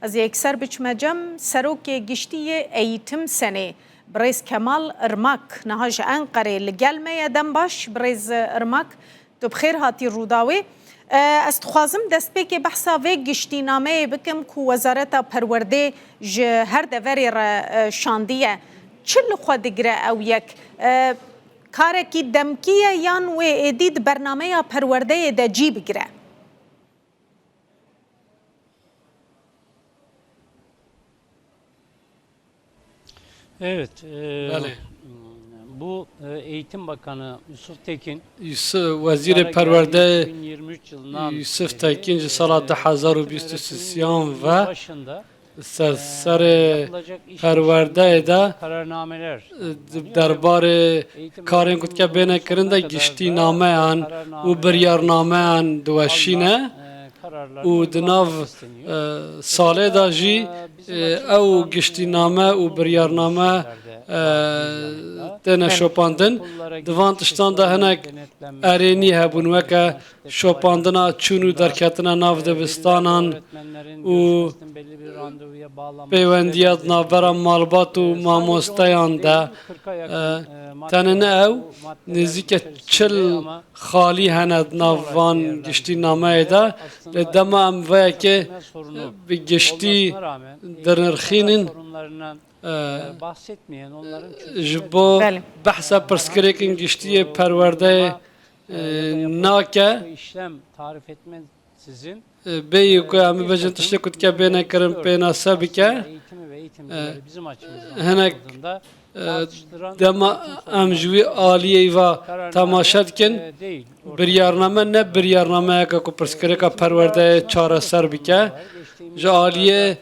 از یکسر بچمجم سروک گشتی ایتم سنه برز کمال ارماک نهاج انقره لگل می دم باش برز ارماک تو بخیر هاتی روداوی است خوازم دست به که بحثا و گشتی نامه بکم که وزارت پرورده هر دوری را شاندیه چل خود دگره او یک کارکی دمکیه یان و ادید برنامه پرورده ده جی بگره Evet. Bəli. Bu Eğitim Bakanı Yusuf Tekin Vezîrê Perwerde 2023 yılından Yusuf Tekin ji sala 2023 ve başında serserê perwerdeyê de kararnameler derbarê karên ku dike bêne kirin de giştînameyan û biryarnameyan diweşîne û di nav salê de jî ew giştîname û biryarname têne şopandin. Di van tiştan de hinek erênî hebûn weke şopandina çûn û derketina nav dibistanan û pêwendiya navbera malbat û mamosteyan de tenine ew nêzîke çil xalî hene nav van giştînameyê de li dema em veyekê bi giştî dinirxînin bahsetmeyen onların ji bo behsa pirsgirêkên giştiyê perwerdeyê nake işlem tarif etmezsizin bêyî ku em bibêjin tiştê ku dike bêne kirin pênase bike eğitimi ve eğitimcileri bizim açımızdan hinek bakıldığında dema em ji wî aliyê ve temaşe dikin değil. biryarname ne biryarnameyeke ku pirsgirêka perwerdeyê çareser bike ji aliyê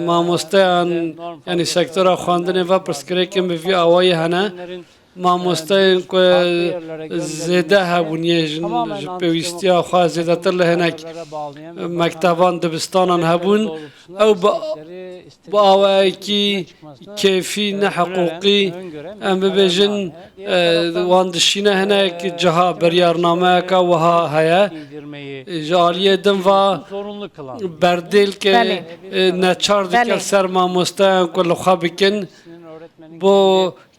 mamosteyan yani sektora xwandinê ve pirsgirêkên bi vî awayî hene mamosteyên ku zêde hebûniye ji pêwîstiya xwe zêdetir li hinek mekteban dibistanan hebûn ew bi awayekî kêfî ne heqûqî em bibêjin wan dişîne hinek ciha biryarnameyeka wiha heye ji aliyê din ve berdêlkê neçar dike ser mamosteyan ku li xwe bikin bo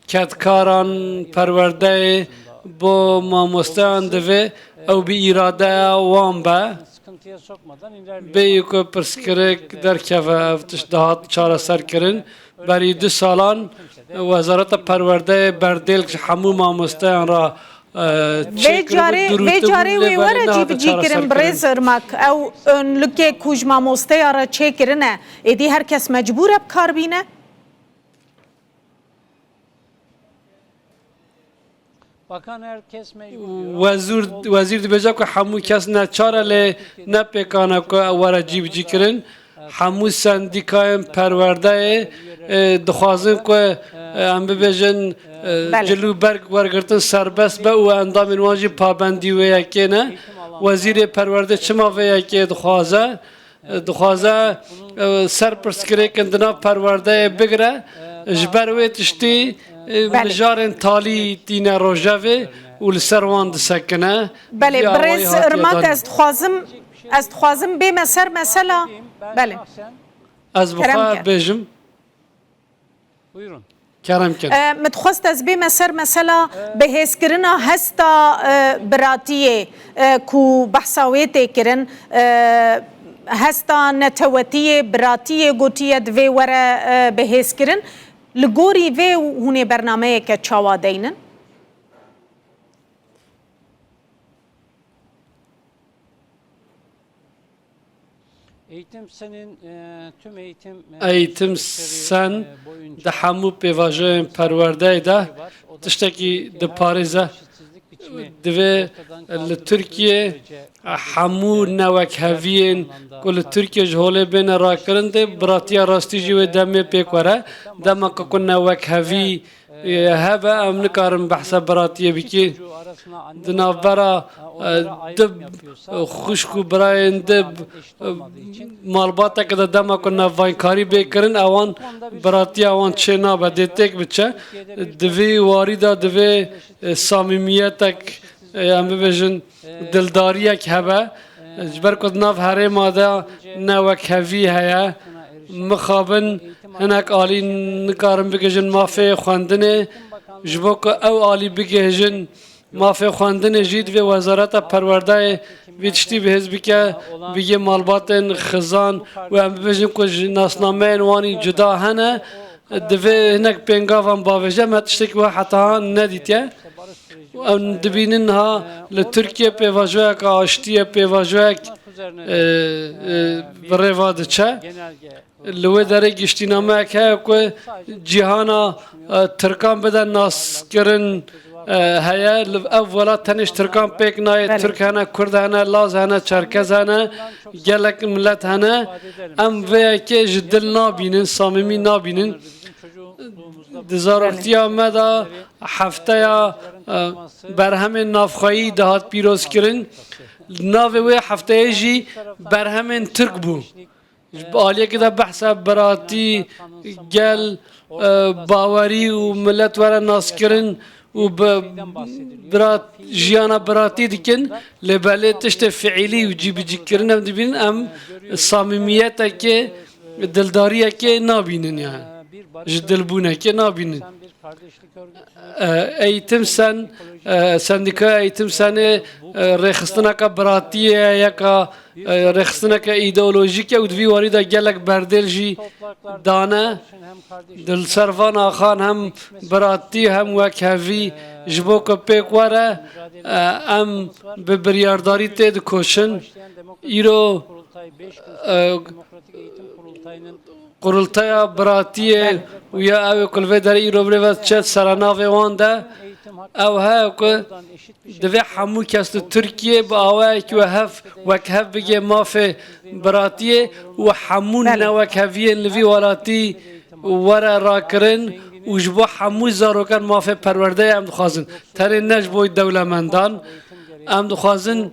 ketkaran perwerdeyê bo mamosteyan divê ew bi îradeya wan be bêyî ku pirsgirêk derkeve ev tişt dihat çareserkirin berî 2 salan Wezareta Perwerdeyê berdêl ji hemû mamosteyan ra ve carê wê were cîbicî kirin birêz irmak ew önlükê ku ji mamosteya re çêkirine êdî herkes mecbûr e bikar bîne Bakan herkes mecbur. Wezîr dibêje ku hemû kes neçare lê nepêkane ku ew were cîbicî kirin hemû sendîkayên perwerdeyê dixwazin ku em bibêjin cilû berg wergirtin serbest be û endamên wan jî pabendî wê yekê ne Wezîrê Perwerde çima vê yekê dixwaze dixwaze ser pirsgirêkin di nav perwerdeyê bigire ji ber wê tiştî mijarên talî tîne rojevê û li ser wan disekine Belê birêz irmak ez dixwazim bême ser mesela belê ez bi xwe bêjim Buyurun. kerem kin me dixwast ez bême ser mesela bihêzkirina hesta biratiyê ku behsa wê tê kirin hesta netewetiyê biratiyê gotiye divê were bihêzkirin li gorî vê hûn ê bernameyeke çawa deynin Eğitim senin tüm eğitim sen di hemû pêvajeyên perwerdeyê de tiştekî diparêze divê li Tirkiye hemû newekheviyên ku li Tirkiye ji holê bêne rakirin dê biratiya rastî jî wê demê pêk were demeka ku newekhevî hebe em nikarin behsa biratiyê bikî di navbera dib xuşk û birayên dib malbateke de dema ku navvankarî bêkirin ewan biratiya wan çê nabe dê têk biçe divê warî de divê samîmiyetek em bibêjin dildariyek hebe جبر کد ناف هری ماده نوک هوی هیا مخابن هنک عالی نکارم بگیجن مافی خواندنه جبو که او عالی بگیجن مافی خواندنه جید و وزارت پرورده ویتشتی به حزبی که بگه مالباتن خزان و هم ببینیم که ناسنامه وانی جدا هنه دوی هنک پنگاوان باوجه متشتی که حتی ندیده و دبینن ها لترکیه پیواجوه که آشتیه پیواجوه برای چه لوی داره گشتینامه که جهانا ترکان بدن ناس کرن هيا أولا تنش تركان بيك ناي ترك هنا كرد هنا لاز هنا چركز هنا جلك ملت هنا أم ويا كي جدل نابينن صاممي نابينن دزاركتيا مدا هفته برهم نافخایی دهات پیروز کرن ناوی هفته جی برهم ترک بو عالیه که ده بحث براتی گل باوری و ملت ورا ناس کرن و برات جیانا براتی دیکن لباله تشت فعلی و جی بجی کرن هم دبین ام صمیمیت که دلداریه که نابینن یعنی جدل بونه که نابینن eğitim sen sendika eğitim seni rexistana ka bratiye ya ka rexistana ka ideolojik ya udvi varida gelek berdelji dana dil servan axan hem brati hem wekhevi jbo ka pek wara em bi biryardari te dikoşin îro قرولتایا براتیه و یا اوی کلوی در ایرو بریوز چت سراناوی وانده او ها که دوی همو کست ترکیه با آوه که وک هف بگه مافه براتیه و همون نوک هفیه لوی والاتی ورا راکرن و جبو همو زاروکن مافه پرورده هم دخوازن تری نج بوی دولمندان ام دخوازن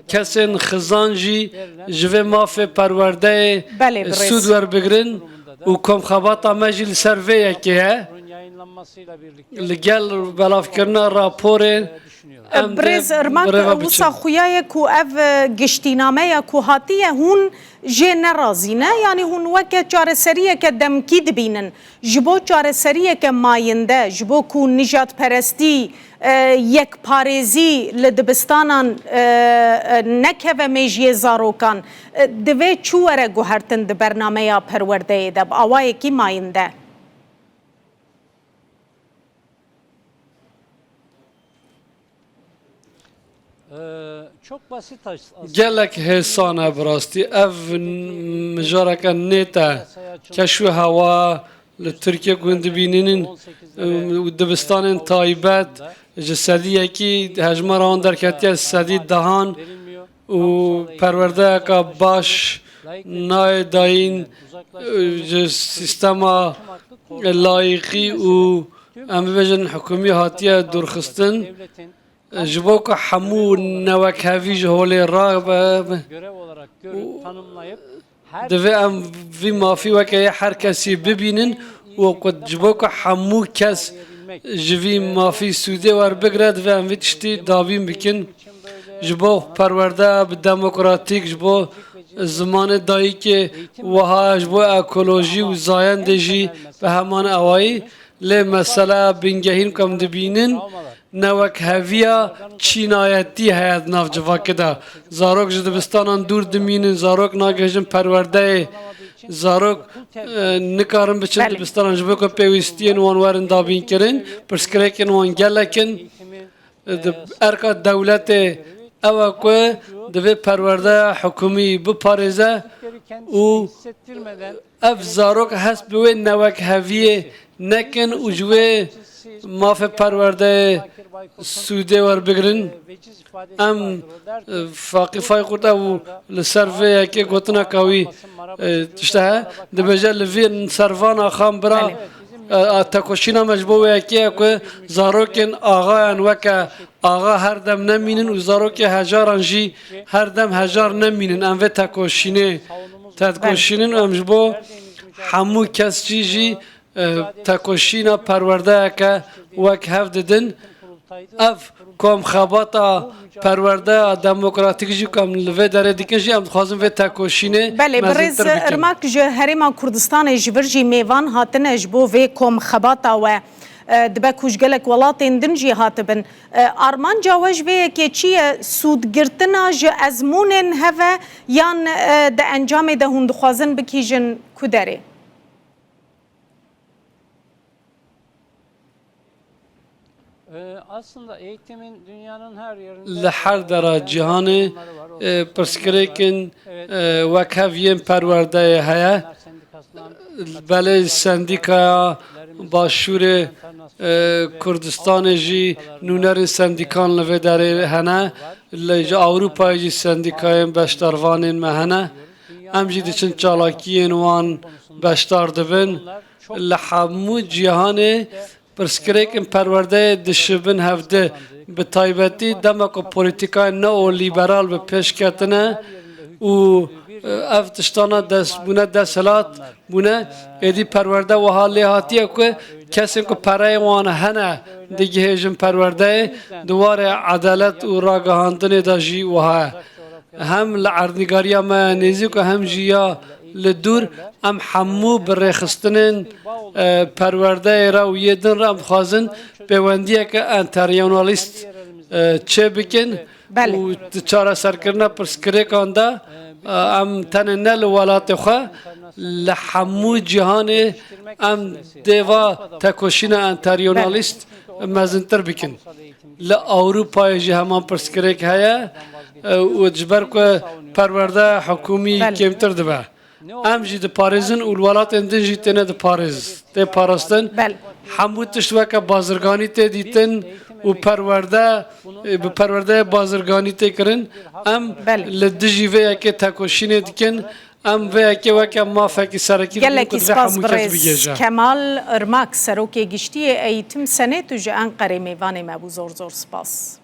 کسین خزانجی جوه مافه پرورده سود ور بگرن و کم خباتا مجل سرویه که لگل بلاف کرنا راپوره برز ارماک وصا خویای کو اف گشتینامه کو هاتیه هون جه نرازینه یعنی هون وکه چاره سریه که دمکی دبینن جبو چاره سریه که ماینده جبو کو نجات پرستی یک پارێزی لە دبستانان نەکەوە مێژیە زارۆکان دەوێ چوو وەرە گوهرتن di بەرنامەیە پەروەردەیە دە ئاوایەکی مایندە çok basit gelek hêsane bi rastî ev mijareke nête keşû hewa li Tirkiye ku hûn dibînînin dibistanên taybet ji sediyekî hejmara wan derketiye sedî dehan û perwerdeyeka baş nayê dayîn ji sîstema layıqî û em bibêjin hikûmî hatiye dûrxistin ji bo ku hemû newekhevî ji holê divê em vî mafî weke yê her kesî bibînin û ji bo ku hemû kes ji vî mafî sûdê werbigire divê em vî tiştî dabîn bikin ji bo perwerde bi demokratîk ji bo zimanê dayîkê wiha ji bo ekolojî û zayendê jî bi heman awayî lê mesele bingehîn ku em dibînin newekheviya çînayetî heye di nav civakê de zarok ji dibistanan dûr dimînin zarok nagihîjin perwerdeyê zarok nikarin biçin dibistanan ji bo ku pêwîstiyên wan werin dabînkirin pirsgirêkên wan gelekin erka dewletê ew e ku divê perwerdeya hikûmî biparêze û ev zarok hest bi wê newekheviyê nekin û ji wê mafê perwerdeyê sûdê werbigirin em faqîfay xurt ew li ser vê yekê gotineka wî tişte he dibêje li vê servana xan bira tekoşîna me ji bo wê yekê ye ku zarokên axayan weke axa her dem nemînin û zarokê hejaran jî her dem hejar nemînin em vê tekoşînin û em ji bo hemû kesçî jî tekoşîna perwerdeyeke wek hev didin ev کام خباتا پرورده دموکراتیک جی کام لوی داره دیکن جی هم خوازم و تکوشینه بله برز ارماک جه هریما کردستان جبر جی میوان هاتن اجبو و کم خباتا و دبه کشگلک ولاتین دنجی هاتبن آرمان جاوش وی که چیه سودگرتنا جه ازمونن هوا یان ده انجام ده هند خوازن بکیجن کدره Aslında eğitimin dünyanın her yerinde لحر در جهان پرسکریکن وکوین پرورده هیا بله سندیکا باشور کردستان جی نونر سندیکان لوی داره هنه لجا اروپا جی سندیکای بشتاروان مهنه ام جی دچن چالاکین وان بشتار دبن لحمو جهان پرسکریکن پرورده دشبن هفته به تایبتی دمک و پولیتیکای نو لیبرال به پیش کتنه و افتشتانا دست بونه دستلات بونه ایدی پرورده و حالی هاتیه که کسی که پرای وان هنه دیگه هجم پرورده دوار عدالت و راگهاندن دا جی و ها هم لعرنگاری ما نیزی که هم جیا لدور ام حمو برخستنن پرورده را و یدن را ام خوازن پیوندیه که انتریونالیست چه بکن و چاره سرکرنا پرسکریکان دا ام تننل ولات خواه لحمو جهان ام دیوا تکوشین انتریونالیست مزنتر بکن لأوروپا جی همان پرسکریک هیا و جبر که پرورده حکومی کمتر دبه ام جی د پاریزن اولوالات اندن جی تنه د پاریز ته پاراستن همو تشوه که بازرگانی ته دیتن و پرورده بازرگانی ته کرن ام لدجی وی که تکوشینه دیکن ام وی که وکه مافکی سرکی گلکی سپاس برز کمال ارماک سروک گشتی ایتم سنه تو جه انقره میوان مبو زور زور سپاس